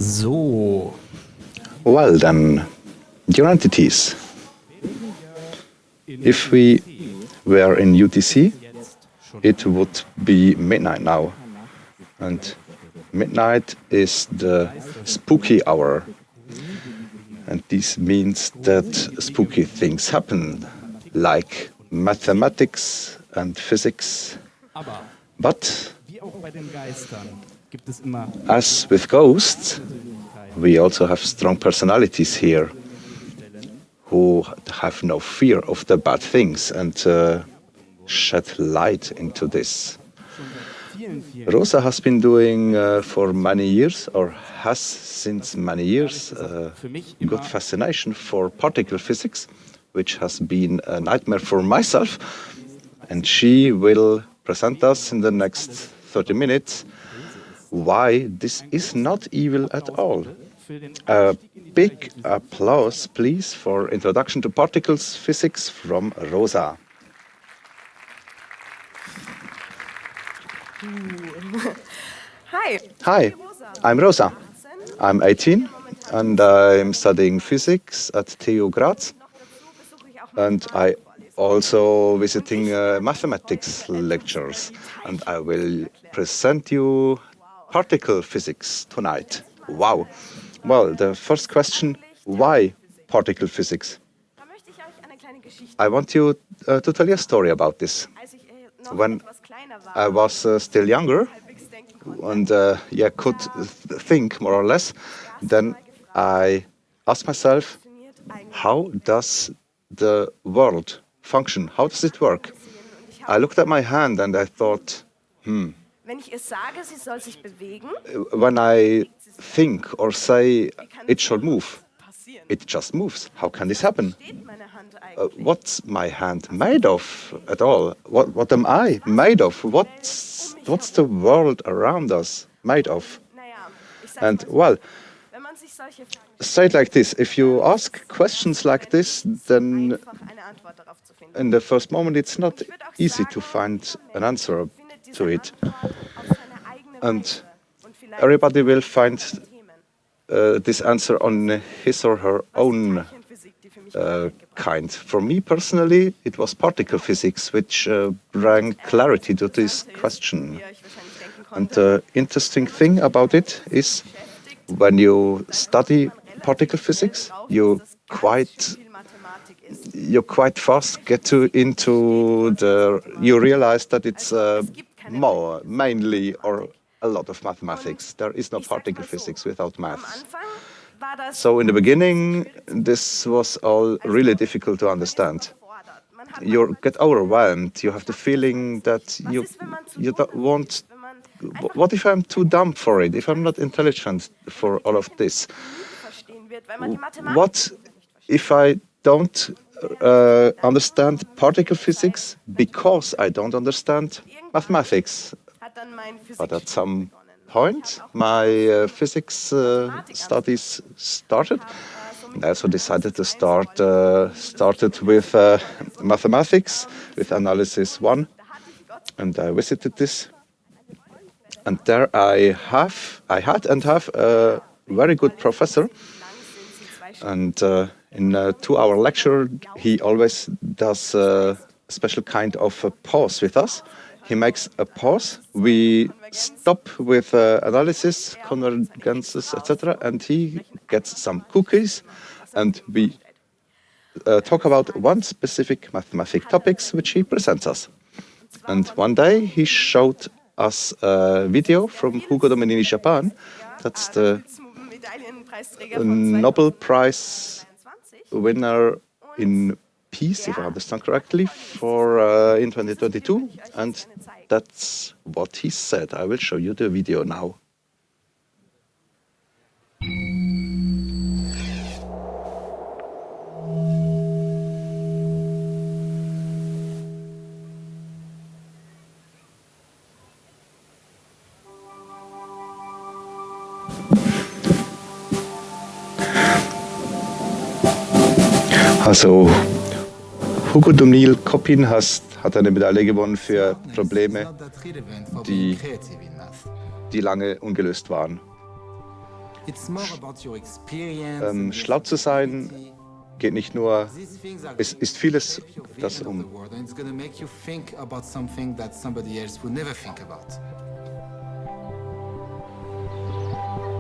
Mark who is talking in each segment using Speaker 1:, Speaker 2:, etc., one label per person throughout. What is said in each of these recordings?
Speaker 1: So.
Speaker 2: Well then, dear entities, if we were in UTC, it would be midnight now. And midnight is the spooky hour. And this means that spooky things happen, like mathematics and physics. But as with ghosts, we also have strong personalities here who have no fear of the bad things and shed light into this. Rosa has been doing for many years, or has since many years, good fascination for particle physics, which has been a nightmare for myself. And she will present us in the next 30 minutes why this is not evil at all. A big applause, please, for Introduction to Particles Physics from Rosa.
Speaker 3: Hi.
Speaker 2: Hi, I'm Rosa. I'm 18 and I'm studying physics at TU Graz. And I also visiting mathematics lectures. And I will present you particle physics tonight. Wow. Well, the first question, why particle physics? I want you to tell you a story about this. When I was still younger and could think more or less, then I asked myself, how does the world function? How does it work? I looked at my hand and I thought, when I think or say it should move, it just moves. How can this happen? What's my hand made of at all? What am I made of? What's the world around us made of? And well, say it like this. If you ask questions like this, then in the first moment it's not easy to find an answer to it. And everybody will find this answer on his or her own kind. For me personally, it was particle physics which brought clarity to this question. And the interesting thing about it is when you study particle physics, you quite fast get you realize that it's mainly or a lot of mathematics. There is no particle physics without maths. So in the beginning, this was all really difficult to understand. You get overwhelmed. You have the feeling that you don't want. What if I'm too dumb for it? If I'm not intelligent for all of this? What if I don't understand particle physics because I don't understand mathematics? But at some point, my physics studies started. I also decided to started with mathematics, with analysis 1, and I visited this. And there I had a very good professor. And in a 2-hour lecture, he always does a special kind of a pause with us. He makes a pause. We stop with analysis, convergences, etc. And he gets some cookies. And we talk about one specific mathematic topics which he presents us. And one day he showed us a video from Hugo Dominini, Japan. That's the Nobel Prize winner in peace, if I understand correctly, for in 2022. And that's what he said. I will show you the video now. Also, Hugo Domnil Koppin hat eine Medaille gewonnen für Probleme, die lange ungelöst waren. Schlau zu sein geht nicht nur, es ist vieles, das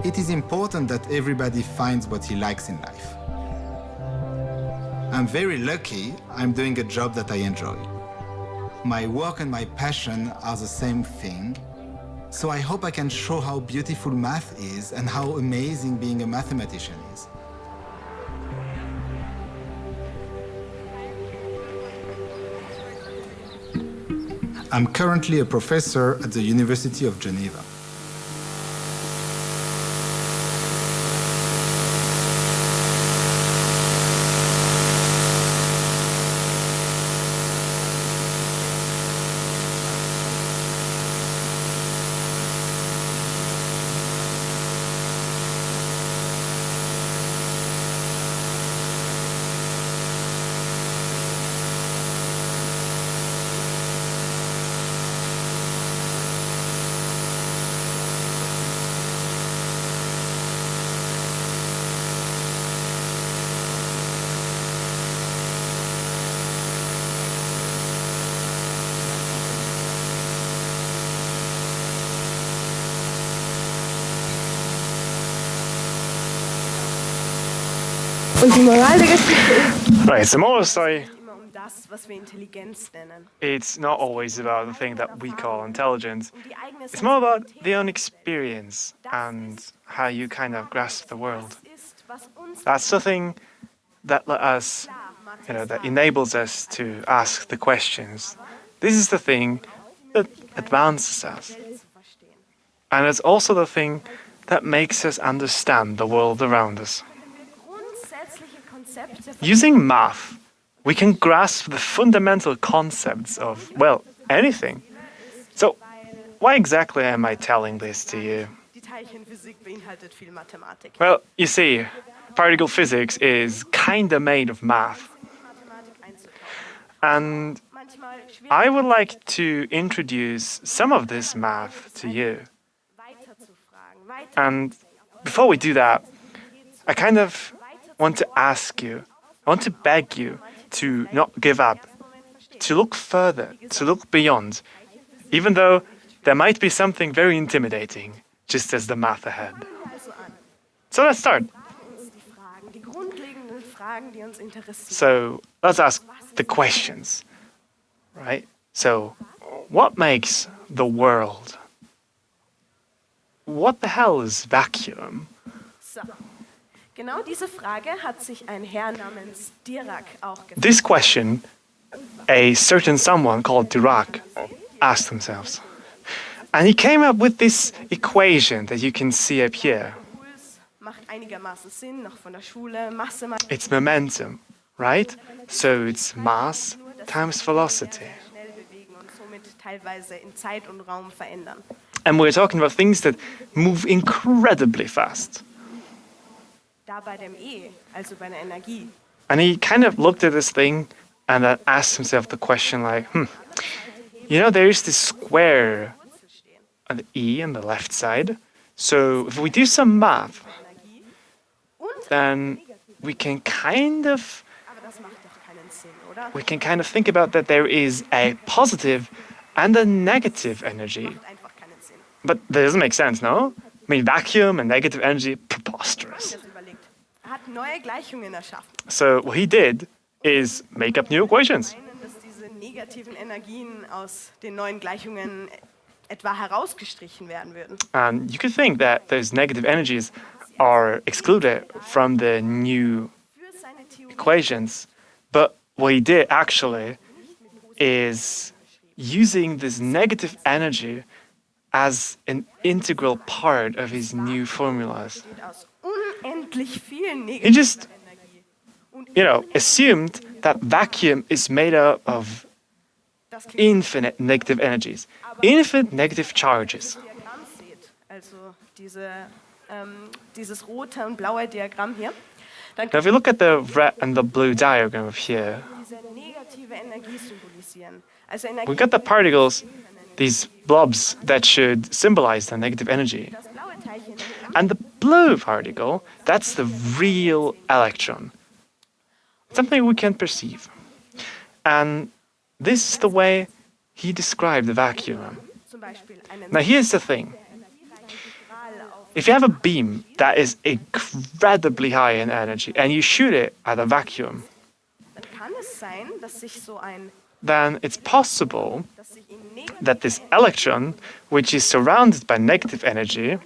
Speaker 1: It is important that everybody finds what he likes in life. I'm very lucky I'm doing a job that I enjoy. My work and my passion are the same thing, so I hope I can show how beautiful math is and how amazing being a mathematician is. I'm currently a professor at the University of Geneva.
Speaker 3: Und die Moral der Geschichte ist
Speaker 4: Right, the moral story,
Speaker 3: immer das, was wir Intelligenz nennen.
Speaker 4: it's not always about the thing that we call intelligence.
Speaker 3: Die eigene
Speaker 4: It's more about the own experience and how you kind of grasp the world.
Speaker 3: ist, was uns
Speaker 4: That's the thing that let us, that enables us to ask the questions. This is the thing that advances us.
Speaker 3: zu verstehen.
Speaker 4: And it's also the thing that makes us understand the world around us.
Speaker 3: Grundsätzliche Konzepte
Speaker 4: Using math, we can grasp the fundamental concepts of, well, anything. So, why exactly am I telling this to you?
Speaker 3: Die Teilchenphysik beinhaltet viel Mathematik.
Speaker 4: Well, you see, particle physics is kinda made of math.
Speaker 3: Mathematik einzutauchen.
Speaker 4: And
Speaker 3: Manchmal schwierig
Speaker 4: I would like to introduce some of this math to you.
Speaker 3: weiter zu fragen, weiter
Speaker 4: And before we do that, I kind of want to ask you, I want to beg you to not give up, to look further, to look beyond, even though there might be something very intimidating just as the math ahead.
Speaker 3: also an.
Speaker 4: So let's start.
Speaker 3: Uns die Fragen, die grundlegenden Fragen, die uns interessieren.
Speaker 4: So let's ask the questions, right? So, what makes the world? What the hell is vacuum?
Speaker 3: So. Genau diese Frage hat sich ein Herr namens Dirac auch gefragt.
Speaker 4: This question, a certain someone called Dirac asked themselves. And he came up with this equation that you can see up here.
Speaker 3: Puls macht einigermaßen Sinn, noch von der Schule. Masse mal
Speaker 4: It's momentum, right? So it's mass times velocity.
Speaker 3: schnell bewegen und somit teilweise in Zeit und Raum verändern.
Speaker 4: And we're talking about things that move incredibly fast.
Speaker 3: Da bei dem E, also bei der Energie,
Speaker 4: And he kind of looked at this thing and then asked himself the question like, there is this square
Speaker 3: Wurzel stehen.
Speaker 4: on the E on the left side. So if we do some math,
Speaker 3: Energie und,
Speaker 4: then we can kind of
Speaker 3: aber das macht doch keinen Sinn, oder?
Speaker 4: think about that there is a positive and a negative energy.
Speaker 3: Macht einfach keinen Sinn.
Speaker 4: But that doesn't make sense, no? I mean, vacuum and negative energy, preposterous.
Speaker 3: Das überlegt. Er hat neue Gleichungen erschaffen.
Speaker 4: So what he did is make up new equations.
Speaker 3: Meinen, dass diese negativen Energien aus den neuen Gleichungen etwa herausgestrichen werden würden.
Speaker 4: And you could think that those negative energies are excluded from the new
Speaker 3: Für seine Theorie
Speaker 4: equations. But what he did actually is using this negative energy as an integral part of his new formulas.
Speaker 3: besteht aus unendlich vielen
Speaker 4: He
Speaker 3: negativen
Speaker 4: just,
Speaker 3: Energie. Und
Speaker 4: assumed that vacuum is made up of
Speaker 3: das klingt,
Speaker 4: infinite negative energies, infinite negative charges.
Speaker 3: wenn ihr das Diagramm seht, also dieses rote und blaue Diagramm hier, dann
Speaker 4: Now,
Speaker 3: kann
Speaker 4: if you look at the red and the blue diagram of here,
Speaker 3: diese negative Energie symbolisieren. Also Energie,
Speaker 4: we've got the particles, these blobs that should symbolize the negative energy.
Speaker 3: das blaue Teilchen
Speaker 4: And the blue particle, that's the real electron. Something we can perceive. And this is the way he described the vacuum.
Speaker 3: Zum Beispiel einen
Speaker 4: Now here's the thing.
Speaker 3: Strahl auf,
Speaker 4: If you have a beam that is incredibly high in energy and you shoot it at a vacuum,
Speaker 3: dann kann es sein, dass sich so ein,
Speaker 4: then it's possible
Speaker 3: dass sich in negativ
Speaker 4: that this electron, which is surrounded by negative energy,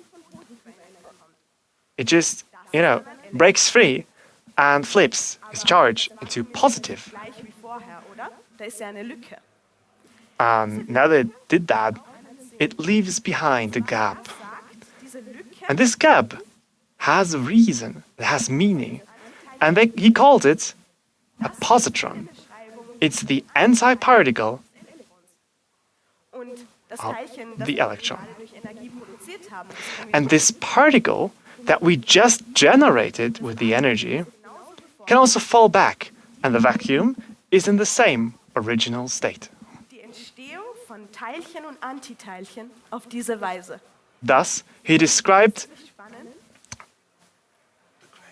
Speaker 4: it just, breaks free and flips its charge into positive.
Speaker 3: gleich wie vorher, oder? Da ist ja eine Lücke.
Speaker 4: And now that it did that, it leaves behind a gap.
Speaker 3: Sagt, diese Lücke
Speaker 4: And this gap has a reason, it has meaning. And he called it a positron. It's the antiparticle
Speaker 3: und das
Speaker 4: of
Speaker 3: Teilchen, das
Speaker 4: the
Speaker 3: wir
Speaker 4: electron.
Speaker 3: gerade durch Energie produziert haben, das können wir
Speaker 4: And this particle that we just generated with the energy can also fall back, and the vacuum is in the same original state.
Speaker 3: die Entstehung von Teilchen und Antiteilchen auf diese Weise.
Speaker 4: Thus, he described
Speaker 3: Nicht spannend?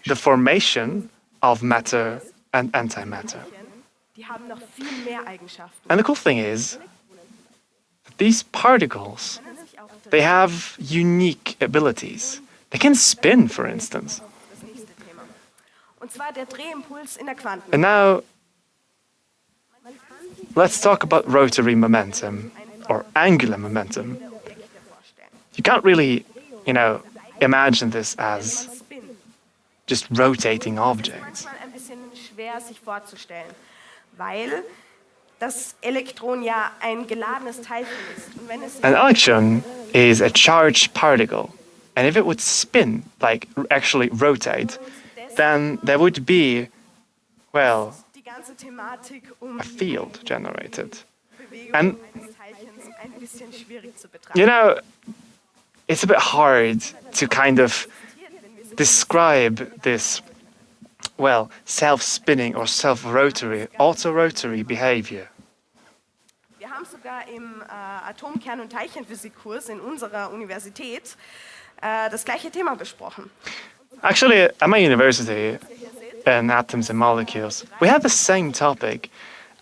Speaker 4: the formation of matter and antimatter.
Speaker 3: Die haben noch viel mehr Eigenschaften.
Speaker 4: And the cool thing is, these particles,
Speaker 3: Können sich auch
Speaker 4: they have unique abilities. They can spin, for instance.
Speaker 3: das nächste Thema. Und zwar der Drehimpuls in der Quanten.
Speaker 4: And now, let's talk about rotary momentum or angular momentum.
Speaker 3: Objekte vorstellen.
Speaker 4: You can't really, imagine this as
Speaker 3: Spin.
Speaker 4: just rotating objects.
Speaker 3: Manchmal ein bisschen schwer sich vorzustellen, weil das Elektron ja ein geladenes Teilchen ist. Und wenn es sich
Speaker 4: An electron is a charged particle. And if it would spin, like actually rotate, then there would be, well,
Speaker 3: die ganze Thematik
Speaker 4: a field generated.
Speaker 3: Bewegung
Speaker 4: And,
Speaker 3: eines Teilchens ein bisschen schwierig zu betrachten.
Speaker 4: it's a bit hard to kind of describe this, well, self-spinning or self-rotary, auto-rotary behavior.
Speaker 3: Wir haben sogar im Atomkern- und Teilchenphysikkurs in unserer Universität das gleiche Thema besprochen.
Speaker 4: Actually, at my university, in atoms and molecules, we have the same topic.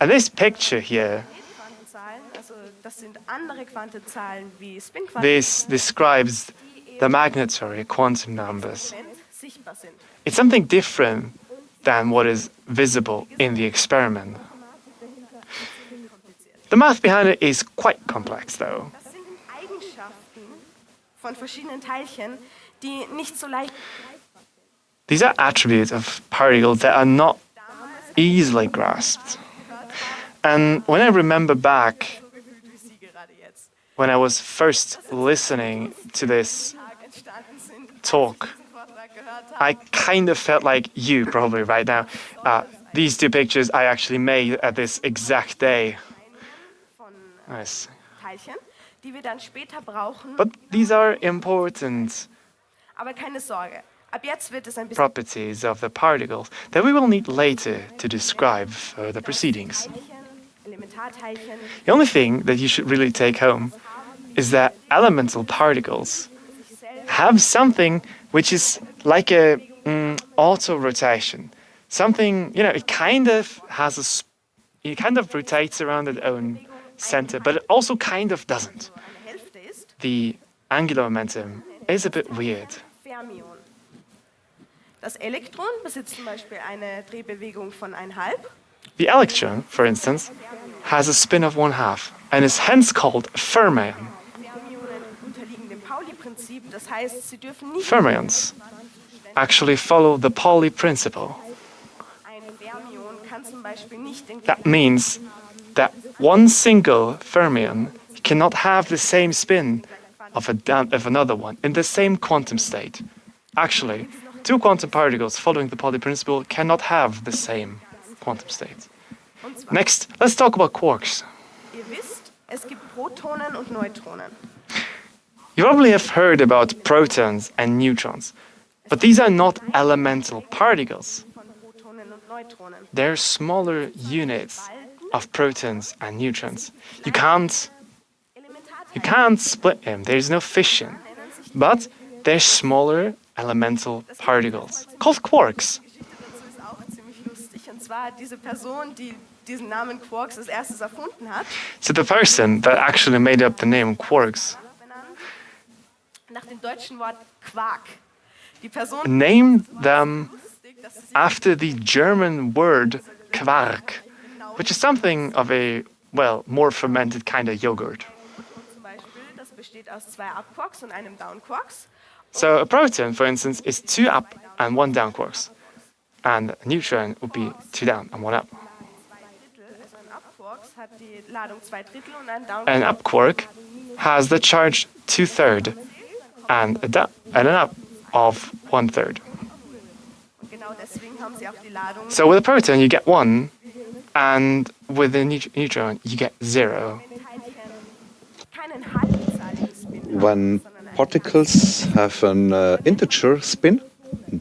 Speaker 4: And this picture here,
Speaker 3: Quantenzahlen, also das sind andere Quantenzahlen wie Spinquanten,
Speaker 4: this describes the magnitude quantum numbers.
Speaker 3: die sichtbar sind.
Speaker 4: It's something different than what is visible in the experiment. The math behind it is quite complex, though.
Speaker 3: Das sind Eigenschaften von verschiedenen Teilchen, die nicht so leicht
Speaker 4: These are attributes of particles that are not easily grasped. And when I remember back
Speaker 3: gefühlt wie Sie gerade jetzt
Speaker 4: when I was first listening to this
Speaker 3: entstanden sind,
Speaker 4: talk,
Speaker 3: diesen Vortrag gehört haben.
Speaker 4: I kind of felt like you probably right now. These two pictures I actually made at this exact day.
Speaker 3: Von
Speaker 4: Nice.
Speaker 3: Teilchen, die wir dann später brauchen.
Speaker 4: But these are important
Speaker 3: Aber keine Sorge, ab jetzt wird es ein bisschen
Speaker 4: properties of the particles that we will need later to describe further proceedings.
Speaker 3: Teilchen, Elementarteilchen,
Speaker 4: The only thing that you should really take home is that elemental particles
Speaker 3: sich selbst
Speaker 4: have something which is like a auto-rotation. Something, it kind of has it kind of rotates around its own center, but it also kind of doesn't.
Speaker 3: eine Hälfte ist,
Speaker 4: The angular momentum is a bit weird.
Speaker 3: Fermion. Das Elektron besitzt zum Beispiel eine Drehbewegung von 1,5.
Speaker 4: The electron, for instance, has a spin of 1/2 and is hence called fermion.
Speaker 3: Fermionen unterliegen dem Pauli-Prinzip, das heißt, sie dürfen nicht
Speaker 4: Fermions actually follow the Pauli principle.
Speaker 3: ein Fermion kann zum Beispiel nicht den
Speaker 4: That means that one single fermion cannot have the same spin of another one in the same quantum state. Actually, two quantum particles following the Pauli principle cannot have the same quantum state.
Speaker 3: Und zwar,
Speaker 4: Next, let's talk about quarks.
Speaker 3: ihr wisst, es gibt Protonen und Neutronen.
Speaker 4: You probably have heard about protons and neutrons, but these are not elemental particles.
Speaker 3: Von Protonen und Neutronen.
Speaker 4: They're smaller units of protons and neutrons. You can't split them. There is no fission. But They're smaller elemental particles called quarks.
Speaker 3: Die Geschichte dazu ist auch ziemlich lustig. Und zwar diese Person, die diesen Namen Quarks als erstes erfunden hat,
Speaker 4: So the person that actually made up the name quarks
Speaker 3: benannt nach dem deutschen Wort Quark. Die Person
Speaker 4: named them
Speaker 3: lustig, dass sie
Speaker 4: after the German word Quark, which is something of a, well, more fermented kind of yogurt.
Speaker 3: zum Beispiel, das besteht aus 2 Up-Quarks und einem Down-Quarks.
Speaker 4: So a proton, for instance, is 2 up and 1 down quarks. And a neutron would be 2 down and 1 up.
Speaker 3: Also ein Up-Quarks hat die Ladung 2/3 und ein Down-Quark.
Speaker 4: An up quark has the charge 2/3 and an up of 1/3.
Speaker 3: Und genau deswegen haben sie auch die Ladung.
Speaker 4: So with a proton, you get 1, and with a neutron, you get 0.
Speaker 3: Keinen halbzahligen Spin haben,
Speaker 2: When
Speaker 3: sondern einen
Speaker 2: particles have an integer spin,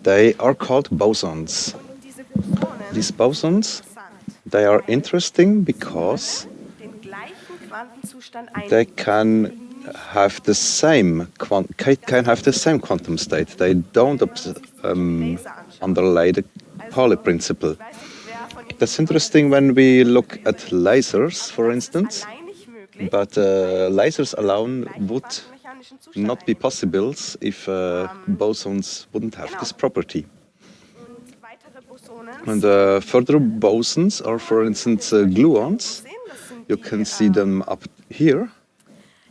Speaker 2: they are called bosons.
Speaker 3: diese Bosonen
Speaker 2: These bosons,
Speaker 3: interessant,
Speaker 2: they are interesting because
Speaker 3: den gleichen Quantenzustand
Speaker 2: they
Speaker 3: einnehmen.
Speaker 2: can have the same quantum state. They don't underlay the Pauli principle.
Speaker 3: Ich weiß nicht, wer von Ihnen
Speaker 2: That's interesting when we look at lasers, for instance,
Speaker 3: allein nicht möglich,
Speaker 2: but lasers alone would
Speaker 3: quantenmechanischen Zustand
Speaker 2: not be possible if bosons wouldn't have this property.
Speaker 3: einnehmen. Weitere Bosonen
Speaker 2: And further bosons are, for instance, gluons.
Speaker 3: sehen, das sind
Speaker 2: You can see them up here.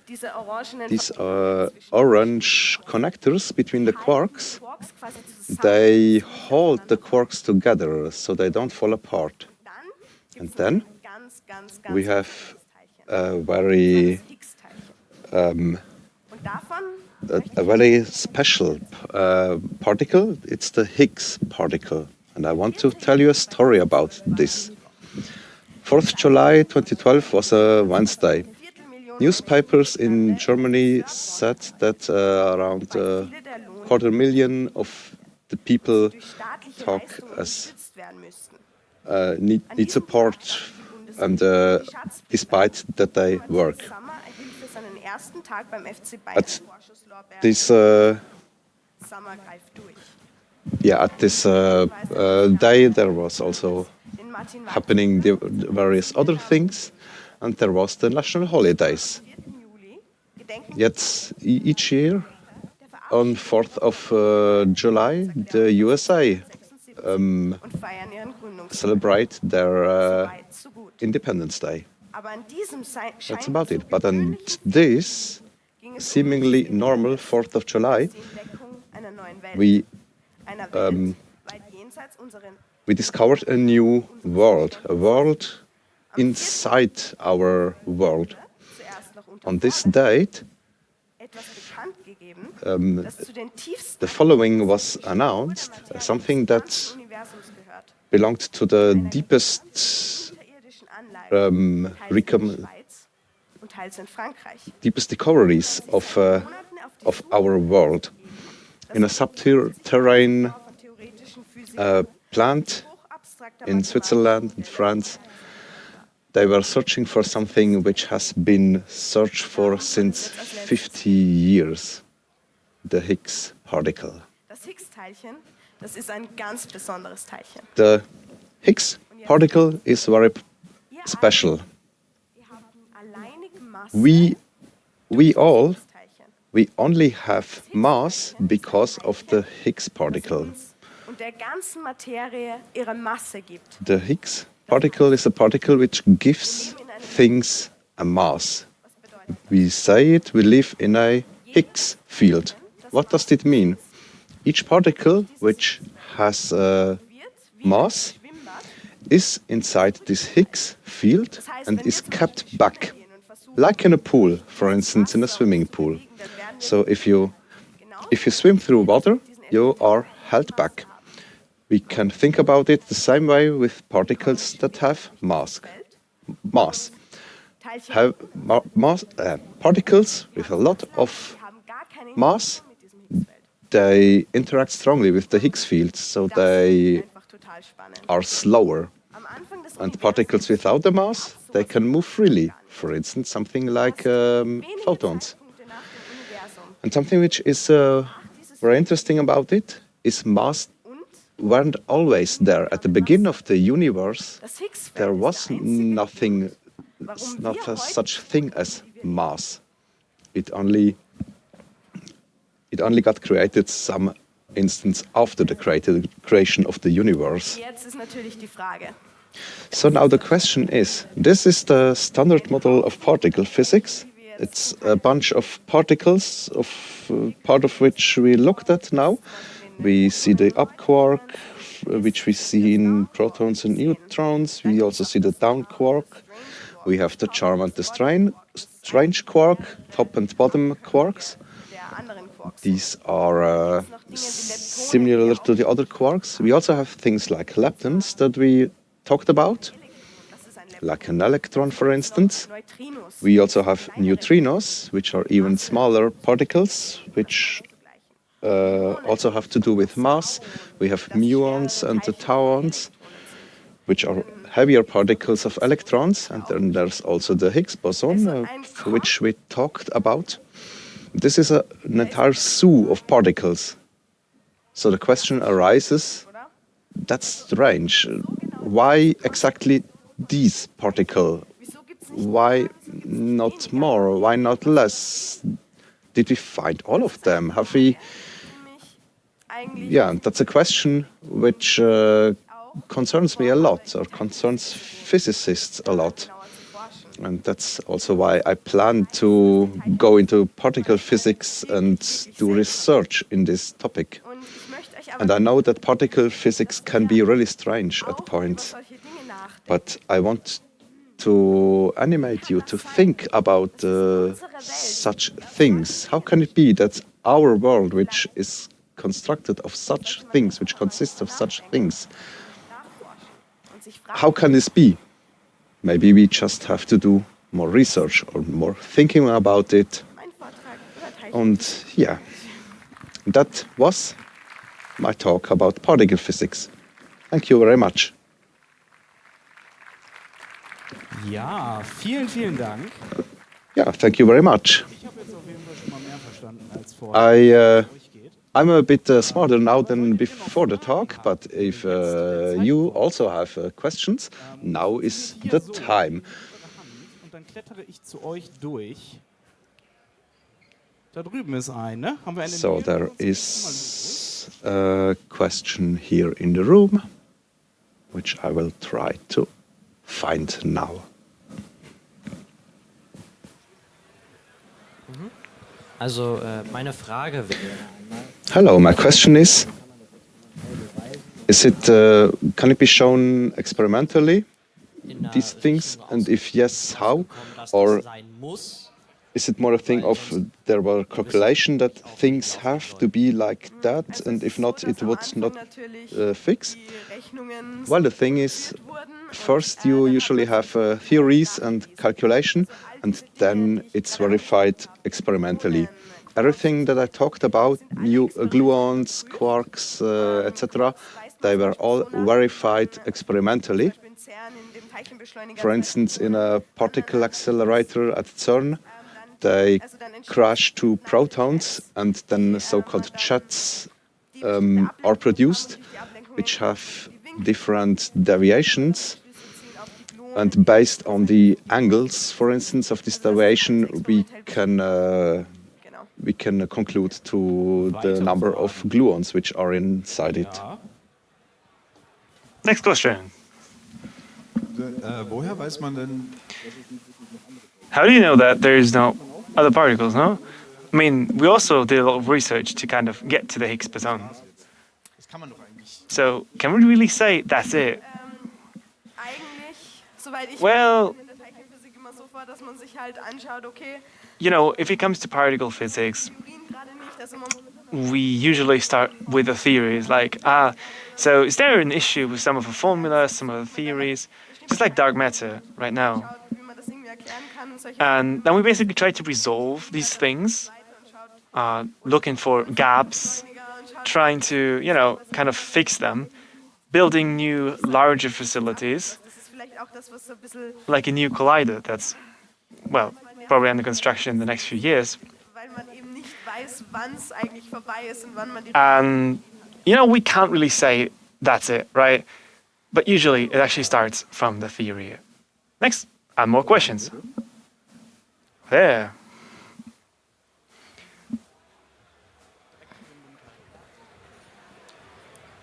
Speaker 3: diese orangenen
Speaker 2: These
Speaker 3: Verbindungen zwischen
Speaker 2: orange connectors between the quarks.
Speaker 3: Quarks quasi zusammen.
Speaker 2: They hold the quarks together so they don't fall apart.
Speaker 3: Dann
Speaker 2: And
Speaker 3: gibt's
Speaker 2: then
Speaker 3: ganz
Speaker 2: we have
Speaker 3: Teilchen,
Speaker 2: a very
Speaker 3: das Higgs-Teilchen. Und davon
Speaker 2: a very special particle. It's the Higgs particle, and I want to tell you a story about this. 4th July 2012 was a Wednesday. Newspapers in Germany said that around 250,000 of the people
Speaker 3: durch staatliche
Speaker 2: talk
Speaker 3: Leistungen
Speaker 2: as
Speaker 3: geschützt werden müssten.
Speaker 2: need support, and despite that they work.
Speaker 3: Sommer erhielt für seinen ersten Tag beim FC Bayern
Speaker 2: At
Speaker 3: Vorschusslorbeeren.
Speaker 2: this
Speaker 3: Sommer greift durch.
Speaker 2: at this day there was also
Speaker 3: Den Martin Wagner
Speaker 2: happening the various other things, and there was the national holidays.
Speaker 3: am 4. Juli gedenken
Speaker 2: Yet each year on 4th of July, the USA
Speaker 3: und feiern ihren Gründungstag.
Speaker 2: celebrate their
Speaker 3: Weit, so gut.
Speaker 2: Independence Day.
Speaker 3: Aber an diesem
Speaker 2: That's about it. But on this seemingly normal 4th of July,
Speaker 3: die Entdeckung einer neuen Welt.
Speaker 2: we
Speaker 3: Einer Welt weit jenseits unseren
Speaker 2: we discovered a new world, a world inside our world.
Speaker 3: zuerst noch unter
Speaker 2: On this date,
Speaker 3: etwas bekannt gegeben, das zu den tiefsten
Speaker 2: the following was announced, something that
Speaker 3: des Universums gehört.
Speaker 2: belonged to the deepest
Speaker 3: Unterirdischen Anlagen, teils in
Speaker 2: recom-
Speaker 3: der Schweiz und teils in Frankreich.
Speaker 2: deepest discoveries of
Speaker 3: Monaten auf die
Speaker 2: of our world. In a subterranean
Speaker 3: von theoretischen Physikern,
Speaker 2: plant
Speaker 3: hochabstrakter
Speaker 2: in Switzerland and France, they were searching for something which has been searched for since 50 years, the Higgs particle.
Speaker 3: Das Higgs-Teilchen, das ist ein ganz besonderes Teilchen.
Speaker 2: The Higgs particle is very
Speaker 3: Ihr
Speaker 2: special.
Speaker 3: Wir haben alleinig Masse
Speaker 2: We all,
Speaker 3: des Teilchen.
Speaker 2: we only have mass because of the Higgs particle.
Speaker 3: Und der ganzen Materie ihre Masse gibt.
Speaker 2: The Higgs particle is a particle which gives things a mass.
Speaker 3: Was bedeutet
Speaker 2: We say it, we live in a Higgs field. What does it mean? Each particle which has a
Speaker 3: wird wie
Speaker 2: mass
Speaker 3: ein Schwimmbad.
Speaker 2: is inside this Higgs field
Speaker 3: Das heißt,
Speaker 2: and
Speaker 3: wenn
Speaker 2: is
Speaker 3: wir zum
Speaker 2: kept
Speaker 3: Beispiel
Speaker 2: back,
Speaker 3: schwimmen gehen und versuchen,
Speaker 2: like in a pool, for instance, in a swimming pool.
Speaker 3: dann werden wir
Speaker 2: So if you
Speaker 3: genau
Speaker 2: swim through water, you are held back. We can think about it the same way with particles that have mass.
Speaker 3: Teilchen
Speaker 2: Have particles with a lot of
Speaker 3: haben gar keine
Speaker 2: mass,
Speaker 3: Interaktion mit diesem Higgsfeld.
Speaker 2: they interact strongly with the Higgs field, so
Speaker 3: Das
Speaker 2: they
Speaker 3: ist einfach total spannend.
Speaker 2: are slower.
Speaker 3: Am Anfang des
Speaker 2: And particles without the mass, they can move freely. For instance, something like
Speaker 3: wenige
Speaker 2: photons.
Speaker 3: Zeitpunkte nach dem Universum
Speaker 2: And something which is
Speaker 3: diesem
Speaker 2: very interesting about it is mass weren't always there. At the beginning of the universe,
Speaker 3: Das Higgs-Feld
Speaker 2: there
Speaker 3: ist
Speaker 2: was
Speaker 3: der einzige
Speaker 2: nothing,
Speaker 3: warum
Speaker 2: not
Speaker 3: wir
Speaker 2: a
Speaker 3: heute
Speaker 2: such thing as mass. It only got created some instance after the creation of the universe.
Speaker 3: Jetzt ist natürlich die Frage.
Speaker 2: So now the question is, this is the standard model of particle physics. It's a bunch of particles, part of which we looked at now. We see the up quark, which we see in protons and neutrons. We also see the down quark. We have the charm and the strange quark, top and bottom quarks.
Speaker 3: Der anderen Quarks.
Speaker 2: These are similar to the other quarks. We also have things like leptons that we talked about,
Speaker 3: Das ist ein
Speaker 2: like an electron, for instance.
Speaker 3: Neutrinos.
Speaker 2: We also have neutrinos, which are even smaller particles, which also have to do with mass. We have muons and the tauons, which are heavier particles of electrons. And then there's also the Higgs-Boson, which we talked about. This is an entire zoo of particles. So the question arises, that's strange. Why exactly these particles?
Speaker 3: Wieso gibt's nicht
Speaker 2: Why not more? Why not less? Did we find all of them? Have we?
Speaker 3: nämlich eigentlich
Speaker 2: Yeah, that's a question which concerns me a lot, or concerns physicists a lot.
Speaker 3: genauer zu forschen?
Speaker 2: And that's also why I plan to go into particle physics and do research in this topic.
Speaker 3: Und ich möchte euch aber
Speaker 2: And I know that particle physics can be really strange at
Speaker 3: auch über
Speaker 2: points,
Speaker 3: solche Dinge nachdenken.
Speaker 2: but I want to animate you to think about such things. How can it be that our world, which is constructed of such things, which consists of such things,
Speaker 3: Nachforschen und sich fragen,
Speaker 2: how can this be? Maybe we just have to do more research or more thinking about it.
Speaker 3: mein Vortrag über Teilchen.
Speaker 2: And yeah, that was my talk about particle physics. Thank you very much.
Speaker 5: Ja, vielen, vielen Dank.
Speaker 2: Yeah, thank you very much.
Speaker 5: Ich habe jetzt auf jeden Fall schon mal mehr verstanden als vorher.
Speaker 2: I I'm a bit smarter now than before the talk, but if you also have questions, now is the time.
Speaker 5: Und dann klettere ich zu euch durch. Da drüben ist ein, ne? Haben wir einen
Speaker 2: So there is a question here in the room, which I will try to find now.
Speaker 6: Also meine Frage wäre einmal,
Speaker 2: Hello, my question is it can it be shown experimentally,
Speaker 6: in der
Speaker 2: these things,
Speaker 6: richtigen
Speaker 2: and if yes, how?
Speaker 6: Ausdruck, dass
Speaker 2: Or
Speaker 6: das sein muss?
Speaker 2: is it more a thing of there were calculation that things have to be like that,
Speaker 3: Also
Speaker 2: and
Speaker 3: es
Speaker 2: if
Speaker 3: ist so,
Speaker 2: not,
Speaker 3: dass
Speaker 2: it
Speaker 3: am
Speaker 2: would
Speaker 3: Anfang
Speaker 2: not
Speaker 3: natürlich
Speaker 2: fix?
Speaker 3: die Rechnungen
Speaker 2: Well, the thing is,
Speaker 3: wurden und,
Speaker 2: first you
Speaker 3: dann
Speaker 2: usually
Speaker 3: hat man
Speaker 2: have theories and calculation, and then it's verified experimentally. Everything that I talked about, new gluons, quarks, etc., they were all verified experimentally.
Speaker 3: in CERN in dem Teilchenbeschleuniger
Speaker 2: For instance, in a particle accelerator at CERN, they crash two protons, and then so-called jets are produced, which have different deviations. And based on the angles, for instance, of this deviation, we can conclude to the number of gluons which are inside it.
Speaker 5: Ja.
Speaker 4: Next question.
Speaker 7: Woher weiß man denn,
Speaker 4: How do you know that there is no other particles, no? I mean, we also did a lot of research to kind of get to the Higgs boson.
Speaker 7: das kann man doch eigentlich.
Speaker 4: So, can we really say that's it?
Speaker 3: eigentlich, soweit ich
Speaker 4: Well,
Speaker 3: in der Teilchenphysik immer so vor, dass man sich halt anschaut, okay,
Speaker 4: you know, if it comes to particle physics,
Speaker 3: Theorien gerade nicht, also man
Speaker 4: we usually start with the theories, like, so is there an issue with some of the formulas, some of the theories, just like dark matter right now?
Speaker 3: schaut, wie man das irgendwie erklären kann und solche
Speaker 4: And then we basically try to resolve these things,
Speaker 3: weiter und schaut
Speaker 4: looking for gaps,
Speaker 3: weniger und schaut,
Speaker 4: trying to, you know, kind of fix them, building new, larger facilities,
Speaker 3: das ist vielleicht auch das, was so ein bisschen,
Speaker 4: like a new collider that's, well, probably under construction in the next few years.
Speaker 3: weil man eben nicht weiß, weiß, wann es eigentlich vorbei ist und wann man die...
Speaker 4: And, you know, we can't really say that's it, right? But usually it actually starts from the theory. Next, and more questions. There.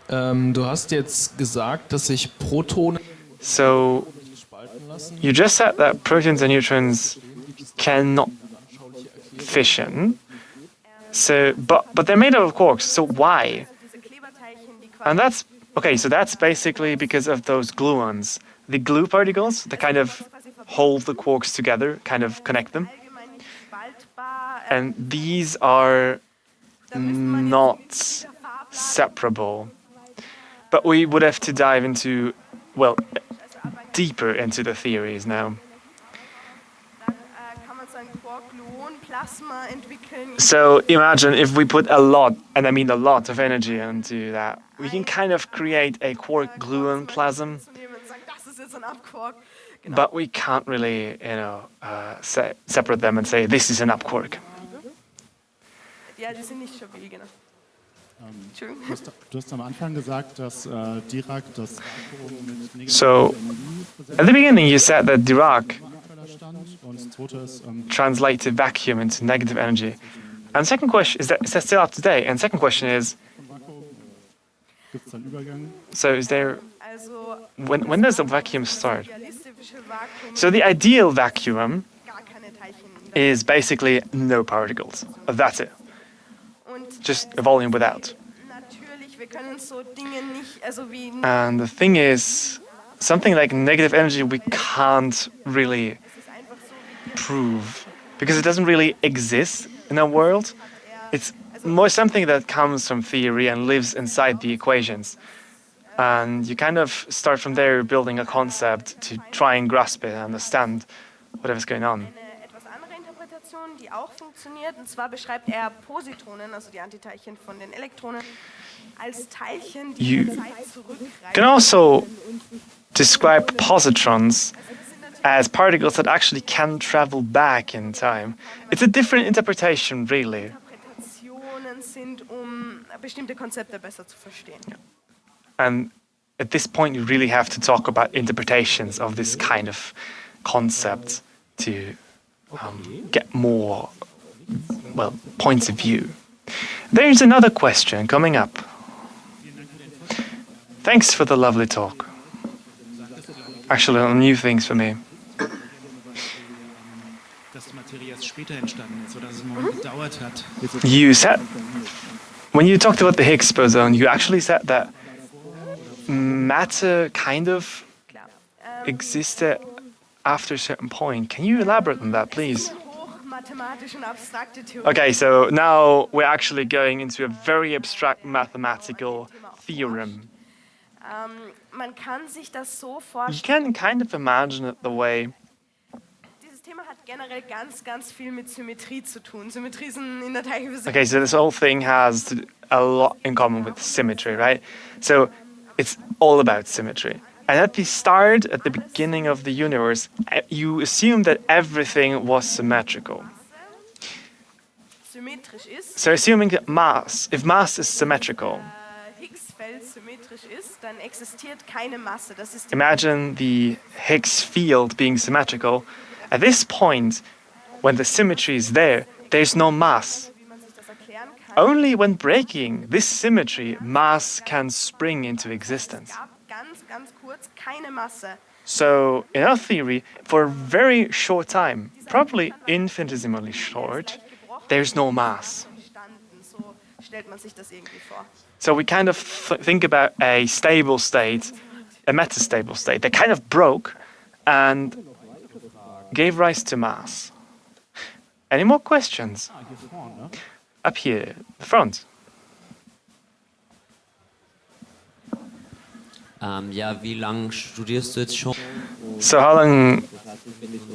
Speaker 8: Du hast jetzt gesagt, dass sich Protonen
Speaker 4: So,
Speaker 8: spalten lassen.
Speaker 4: you just said that protons and neutrons cannot fission. So, but they're made out of quarks. So why?
Speaker 3: Diese Kleberteilchen, die
Speaker 4: And
Speaker 3: quasi
Speaker 4: that's okay. So that's basically because of those gluons, the glue particles that kind of hold the quarks together, kind of connect them.
Speaker 3: allgemein nicht spaltbar.
Speaker 4: And these are
Speaker 3: Da müsste man
Speaker 4: not
Speaker 3: jetzt mit der Farbladung,
Speaker 4: separable. But we would have to dive into, well, deeper into the theories now.
Speaker 3: dann kann man so ein Quark-Gluon-Plasma entwickeln.
Speaker 4: So imagine if we put a lot, and I mean a lot of energy into that, we can kind of create a quark gluon plasm,
Speaker 3: Zu nehmen und sagen, das ist jetzt ein Up-Quark. Genau.
Speaker 4: but we can't really, separate them and say this is an up quark.
Speaker 3: Ja, die sind nicht stabil, genau. Entschuldigung.
Speaker 9: Du hast am Anfang gesagt, dass Dirac das Vakuum mit negativer
Speaker 4: So
Speaker 9: Energie
Speaker 4: at the beginning you said that Dirac
Speaker 9: stand. Und das zweite ist,
Speaker 4: translated vacuum into negative energy. And second question is that still up to date? And second question is,
Speaker 9: vom Vakuum gibt es dann Übergänge.
Speaker 4: so is there
Speaker 3: Also,
Speaker 4: when does the vacuum start?
Speaker 3: realistische Vakuum
Speaker 4: So the ideal vacuum
Speaker 3: gar keine Teilchen.
Speaker 4: is basically no particles. That's it.
Speaker 3: Und
Speaker 4: Just a volume without.
Speaker 3: natürlich, wir können so Dinge nicht, also wie
Speaker 4: And the thing is, something like negative energy we can't really prove because it doesn't really exist in our world. It's more something that comes from theory and lives inside the equations. And you kind of start from there building a concept to try and grasp it and understand whatever's going on.
Speaker 3: eine etwas andere Interpretation, die auch funktioniert. Und zwar beschreibt er Positonen, also die Antiteilchen von den Elektronen, als Teilchen, die
Speaker 4: You
Speaker 3: in der Zeit zurückreisen.
Speaker 4: can also describe positrons as particles that actually can travel back in time. It's a different interpretation, really.
Speaker 3: Interpretationen sind, um bestimmte Konzepte besser zu verstehen.
Speaker 4: And at this point, you really have to talk about interpretations of this kind of concept to get more, well, points of view. There's another question coming up. Thanks for the lovely talk. Actually, new things for me.
Speaker 5: Dass die Materie erst später entstanden ist oder dass es einen Moment gedauert hat.
Speaker 4: You said, when you talked about the Higgs-Boson, you actually said that matter kind of existed after a certain point. Can you elaborate on that, please?
Speaker 3: Hochmathematische und abstrakte Theorie.
Speaker 4: Okay, so now we're actually going into a very abstract mathematical theorem.
Speaker 3: Man kann sich das so
Speaker 4: You
Speaker 3: vorstellen.
Speaker 4: can kind of imagine it the way.
Speaker 3: Dieses Thema hat generell ganz viel mit Symmetrie zu tun. Symmetrie sind in der Teilchenphysik.
Speaker 4: Okay, so this whole thing has a lot in common with symmetry, right? So it's all about symmetry. And at the start, at the beginning of the universe, you assume that everything was symmetrical.
Speaker 3: Symmetrisch ist,
Speaker 4: So assuming that mass, if mass is symmetrical,
Speaker 3: Higgs-Feld symmetrisch ist, dann existiert keine Masse. Das ist die
Speaker 4: imagine the Higgs field being symmetrical. At this point, when the symmetry is there, there's no mass.
Speaker 3: wie man sich das erklären kann.
Speaker 4: Only when breaking this symmetry, mass can spring into existence.
Speaker 3: Es gab ganz kurz keine Masse.
Speaker 4: So, in our theory, for a very short time, probably infinitesimally short, there's no mass.
Speaker 3: Entstanden. So stellt man sich das irgendwie vor.
Speaker 4: So we kind of think about a stable state, a metastable state that kind of broke and gave rise to mass. Any more questions?
Speaker 9: Hier vorne.
Speaker 4: Up here, the front.
Speaker 6: Ja, wie lange studierst du jetzt schon?
Speaker 4: So how long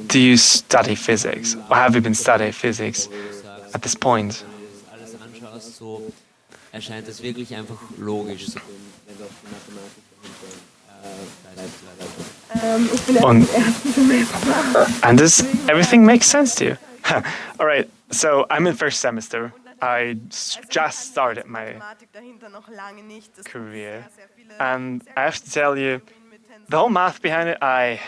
Speaker 4: do you study physics? Or have you been studying physics at this point?
Speaker 6: Wenn du das alles anschaust, so erscheint es wirklich einfach logisch. So.
Speaker 4: And does everything make sense to you? All right, so I'm in first semester. I just started my career, and I have to tell you, the whole math behind it, I'm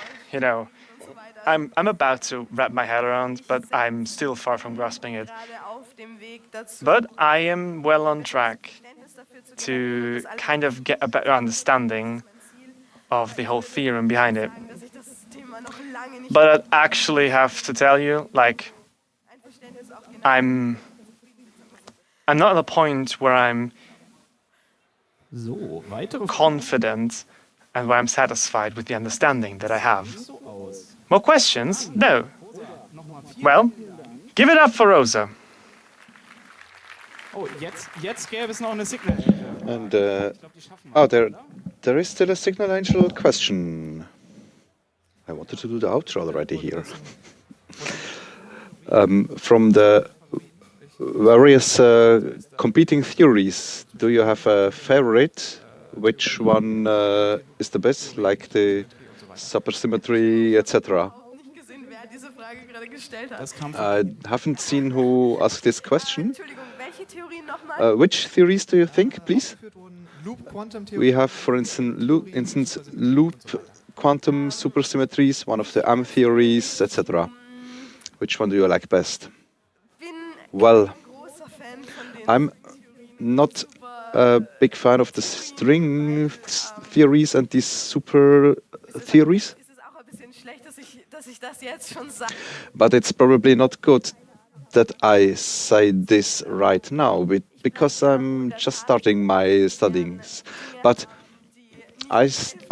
Speaker 4: about to wrap my head around, but I'm still far from grasping it. But I am well on track to kind of get a better understanding of the whole theorem behind it. But I actually have to tell you, like, I'm not at a point where I'm
Speaker 5: So, weitere
Speaker 4: confident and where I'm satisfied with the understanding that I have. More questions? No. Well, give it up for Rosa.
Speaker 5: Oh, jetzt gäbe es noch eine Signal.
Speaker 2: And there is still a Signal Angel question. I wanted to do the outro already here. From the various competing theories, do you have a favorite? Which one is the best, like the supersymmetry, etc.? I haven't seen who asked this question. Which theories do you think, please? We have, for instance, loop quantum supersymmetries, one of the M theories, etc. Which one do you like best? Well, I'm not a big fan of the string theories and these super theories. But it's probably not good that I say this right now, because I'm just starting my studies. But I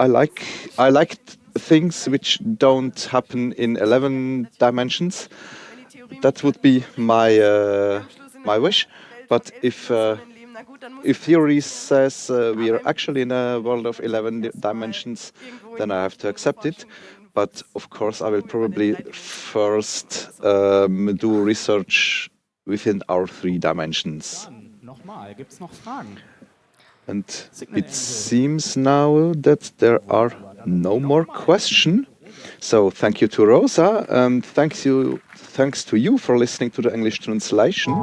Speaker 2: like things which don't happen in 11 dimensions. That would be my wish. But if theory says we are actually in a world of 11 dimensions, then I have to accept it. But of course, I will probably first do research within our 3 dimensions.
Speaker 5: Nochmal, gibt's noch Fragen?
Speaker 2: And it seems now that there are no more questions. So thank you to Rosa, and thanks to you for listening to the English translation.